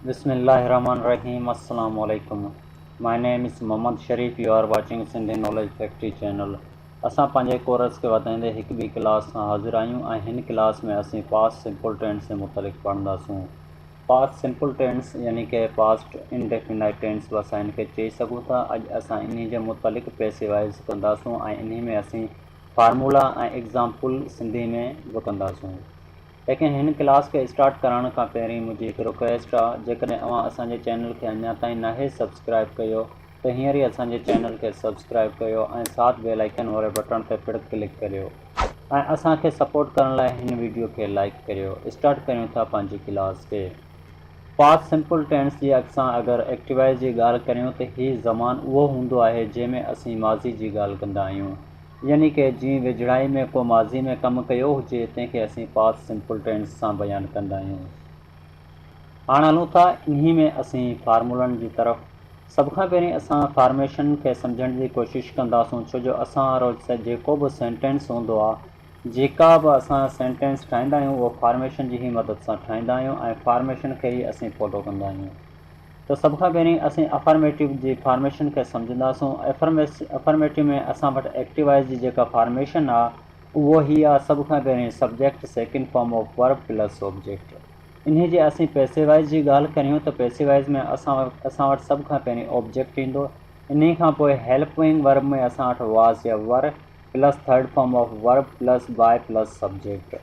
Bismillahirrahmanirrahim. Assalamu alaikum. My name is Muhammad Sharif. You are watching Sindhi Knowledge Factory channel. असां पंहिंजे course खे वधाईंदे हिकु ॿी class सां हाज़िर आहियूं ऐं हिन क्लास में असीं पास्ट सिंपल टेंस जे मुतलिक़ पढ़ंदासूं। पास्ट सिंपल टेंस यानी कि पास्ट इंडेफिनाइट टेंस बि असां हिन खे चई सघूं था। अॼु असां इन जे मुतलिक़ पैसिवाइज़ कंदासूं ऐं इन में असीं फार्मूला ऐं एग्ज़ाम्पल सिंधी में बि कंदासूं। लेकिन हिन क्लास खे स्टार्ट करण खां पहिरीं मुंहिंजी हिकु रिक्वेस्ट आहे, जेकॾहिं अव्हां असांजे चैनल खे अञा ताईं नाहे सब्सक्राइब कयो त हींअर ई असांजे चैनल खे सब्सक्राइब कयो ऐं साथ बेल आइकन वारे बटन ते पिणु क्लिक करियो ऐं असांखे सपोर्ट करण लाइ हिन वीडियो खे लाइक करियो। स्टार्ट करियूं था पंहिंजी क्लास खे। पास्ट सिंपल टेंस जी असां अगरि एक्टिवाइज़ जी ॻाल्हि करियूं त हीउ ज़मान उहो हूंदो आहे जंहिंमें असीं माज़ी जी ॻाल्हि कंदा आहियूं, यानी कि जीअं वेझड़ाई में को माज़ी में कमु कयो हुजे तंहिंखे असीं पास्ट सिंपल टेंस सां बयानु कंदा आहियूं। हाणे हलूं था इन्ही में असीं फार्मूलनि जी तरफ़। सभ खां पहिरीं असां फॉर्मेशन खे सम्झण जी कोशिशि कंदासूं, छो जो असां रोज़ जेको बि सेंटेंस हूंदो आहे, जेका बि असां सेंटेंस ठाहींदा आहियूं उहो फॉर्मेशन जी ई मदद सां ठाहींदा आहियूं ऐं फॉर्मेशन खे ई असीं फॉलो कंदा आहियूं। त सभ खां पहिरीं असीं अफर्मेटिव जी फॉर्मेशन खे सम्झंदासूं। अफर्मेटिव में असां वटि एक्टिवाइज़ जी जेका फॉर्मेशन आहे उहो ई आहे सभ खां पहिरीं subject second form of verb plus object. इन जी असीं पैसिवाइज़ जी ॻाल्हि करियूं त पैसिवाइज़ में असां वटि सभ खां पहिरीं ऑब्जेक्ट ईंदो। इन खां पोइ हेल्पिंग वर्ब में असां वटि वाज़ या were plus third form of verb plus by plus subject.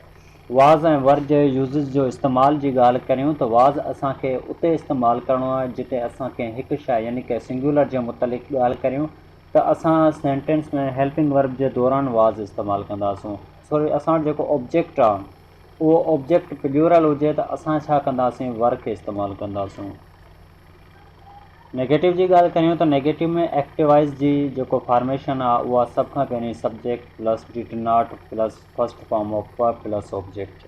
Was ऐं वर जे यूज़िस जो इस्तेमाल जी ॻाल्हि करियूं त वाज़ असांखे उते इस्तेमालु करिणो आहे जिते असां कंहिं हिकु शइ यानी कि सिंगुलर जे मुतलिक़ ॻाल्हि करियूं त असां सेंटेंस में हेल्पिंग वर्ब जे दौरान वाज़ इस्तेमालु कंदासूं। सॉरी, असां वटि जेको ऑब्जेक्ट आहे उहो ऑब्जेक्ट प्लूरल हुजे त असां छा कंदासीं, वर खे इस्तेमालु कंदासूं। नेगेटिव जी ॻाल्हि करियूं त नेगेटिव में एक्टिवाइज़ जी जेको फॉर्मेशन आहे उहा सभ खां पहिरीं subject plus did not plus first form of verb plus object.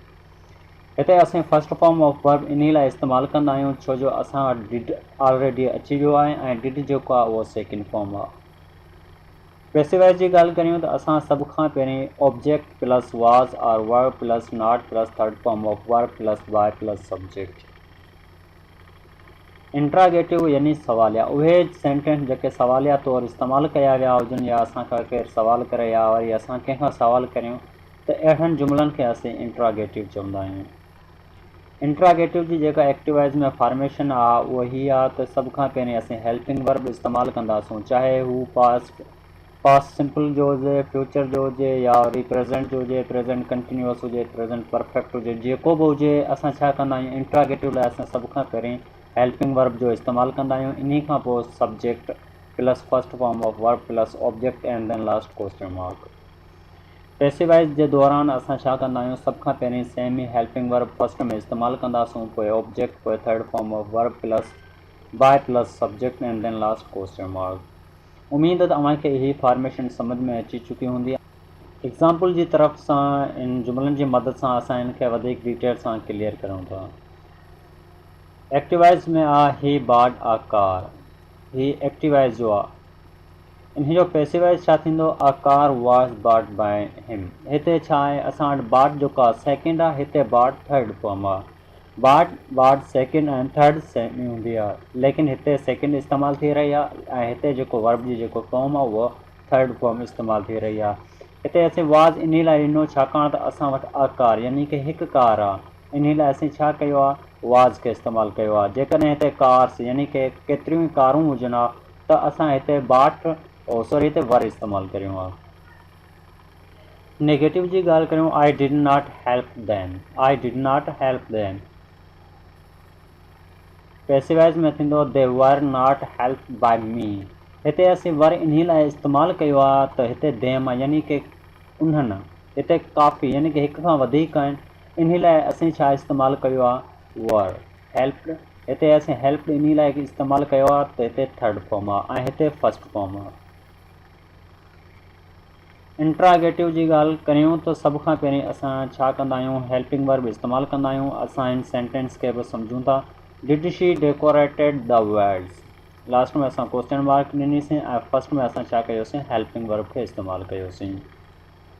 हिते असीं first form of verb in लाइ इस्तेमालु कंदा आहियूं छो जो असां वटि डिड ऑलरेडी अची वियो आहे ऐं डिड जेको आहे उहो सेकेंड फॉर्म आहे। पैसिवाइज़ जी ॻाल्हि करियूं त असां सभ खां पहिरीं ऑब्जेक्ट प्लस वाज़ और verb plus not plus third form of verb plus by plus subject. Interrogative यानी सवालिया, उहे सेंटेंस जेके सवालिया तौर इस्तेमालु कया विया हुजनि या असांखां केरु सवालु करे या वरी असां कंहिंखां सवालु करियूं त अहिड़नि जुमलनि खे असीं इंट्रागेटिव चवंदा आहियूं। इंट्रागेटिव जी जेका एक्टिवाइज़ में फॉर्मेशन आहे उहो ही आहे त सभ खां पहिरीं असीं हेल्पिंग वर्ब इस्तेमालु कंदासूं, चाहे हू पास्ट सिंपल जो हुजे, फ्यूचर जो हुजे या वरी प्रेज़ेंट जो हुजे, प्रेज़ेंट कंटिन्यूअस हुजे, प्रेज़ेंट परफेक्ट हुजे, जेको बि हुजे असां छा कंदा आहियूं, इंट्रागेटिव लाइ असां सभ खां पहिरीं हेल्पिंग वर्ब जो इस्तेमालु कंदा आहियूं। इन खां पोइ subject plus first form of verb plus object and then last question mark. Passivize जे दौरान असां छा कंदा आहियूं, सभ खां पहिरीं सेम ई हेल्पिंग वर्ब फर्स्ट में इस्तेमालु कंदासूं, पोइ ऑब्जेक्ट, पोइ third form of verb plus by plus subject and then last question mark. उम्मीद है तव्हांखे इहा फॉर्मेशन समझ में अची चुकी हूंदी। एग्ज़ाम्पल जी तरफ़ सां इन जुमलनि जी मदद सां असां इनखे वधीक डिटेल सां क्लियर करूं था। एक्टिवाइज़ में आहे ही बॉट आ कार, ही एक्टिवाइज़ जो आहे। इन जो पैसिवाइज़ छा थींदो, आ car was bought by him. हिते छा आहे, असां वटि बॉट जेको आहे सेकेंड आहे, हिते बॉट थर्ड फॉर्म आहे। बॉट सेकेंड ऐं थर्ड सेम ई हूंदी आहे, लेकिन हिते सेकेंड इस्तेमालु थी रही आहे ऐं हिते जेको वर्ब जी जेको फॉर्म आहे उहो थर्ड फॉर्म इस्तेमालु थी रही आहे। हिते असीं वाज़ इन लाइ ॾिनो छाकाणि त असां वटि आ कार यानी कि हिकु कार आहे। इन लाइ असीं छा कयो आहे, वाज़ खे इस्तेमालु कयो आहे। जेकॾहिं हिते कार्स यानी कि केतिरियूं ई कारूं हुजनि हा त असां हिते सॉरी हिते वर इस्तेमालु करियूं आहे। नेगेटिव जी ॻाल्हि करियूं, I did not help them, I did not help them. Passivize में थींदो दे वर नॉट हेल्प बाय मी। हिते असीं वर इन लाइ इस्तेमालु कयो आहे त हिते देम आहे यानी कि उन्हनि, हिते काफ़ी यानी कि हिक खां वधीक आहिनि, इन लाइ असीं छा इस्तेमालु कयो आहे, वर। हेल्प, हिते असीं हेल्प इन लाइ इस्तेमालु कयो आहे त हिते थर्ड फॉर्म आहे ऐं हिते फर्स्ट फॉर्म आहे। इंट्रागेटिव जी ॻाल्हि करियूं त सभ खां पहिरीं असां छा कंदा आहियूं, हेल्पिंग वर्ब इस्तेमालु कंदा आहियूं। असां इन सेंटेंस खे बि सम्झूं था। Did she decorated the words, last में असां क्वेश्चन मार्क ॾिनीसीं ऐं फर्स्ट में असां छा कयोसीं, हेल्पिंग वर्ब खे इस्तेमालु कयोसीं।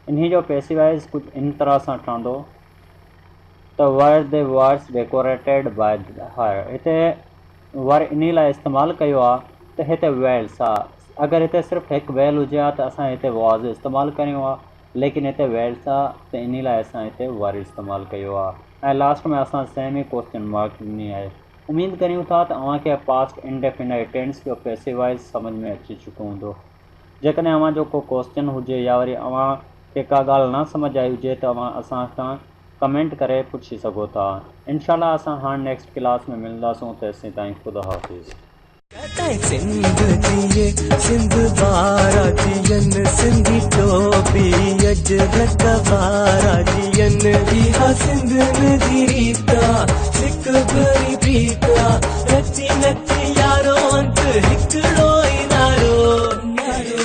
इन जो पैसिवाइज़ कुझु इन तरह सां ठहंदो, त were the words decorated by हर, हिते वर इन लाइ इस्तेमालु कयो आहे त हिते वेल्स आहे। अगरि हिते सिर्फ़ु हिकु वेल हुजे हा त असां हिते वॉज़ इस्तेमालु करियो आहे, लेकिन हिते वेल्स आहे त इन लाइ असां हिते वर इस्तेमालु कयो आहे। ऐं लास्ट में असां सेमी क्वेश्चन मार्क ॾिनी आहे। उमेद करियूं था त तव्हांखे पास्ट इंडेफिनाइट टेंस जो पैसिव वॉइस सम्झ में अची चुको हूंदो। जेकॾहिं अव्हां जो को क्वेश्चन हुजे या वरी अव्हांखे का ॻाल्हि न सम्झ आई हुजे त तव्हां असां खां कमेंट करे पुछी सघो था। इनशाला असां हाणे नेक्स्ट क्लास में मिलंदासूं। तेसीं ताईं ख़ुदा हाफ़िज़। सिंध दिए सिंध बारा जियन सिंधी टोपी अज बारा जियन इहा सिंध नदी रीता सिक भरी प्रीता नची नची यारो अंत हिकड़ो ई नारो नारो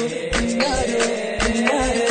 नारो नारो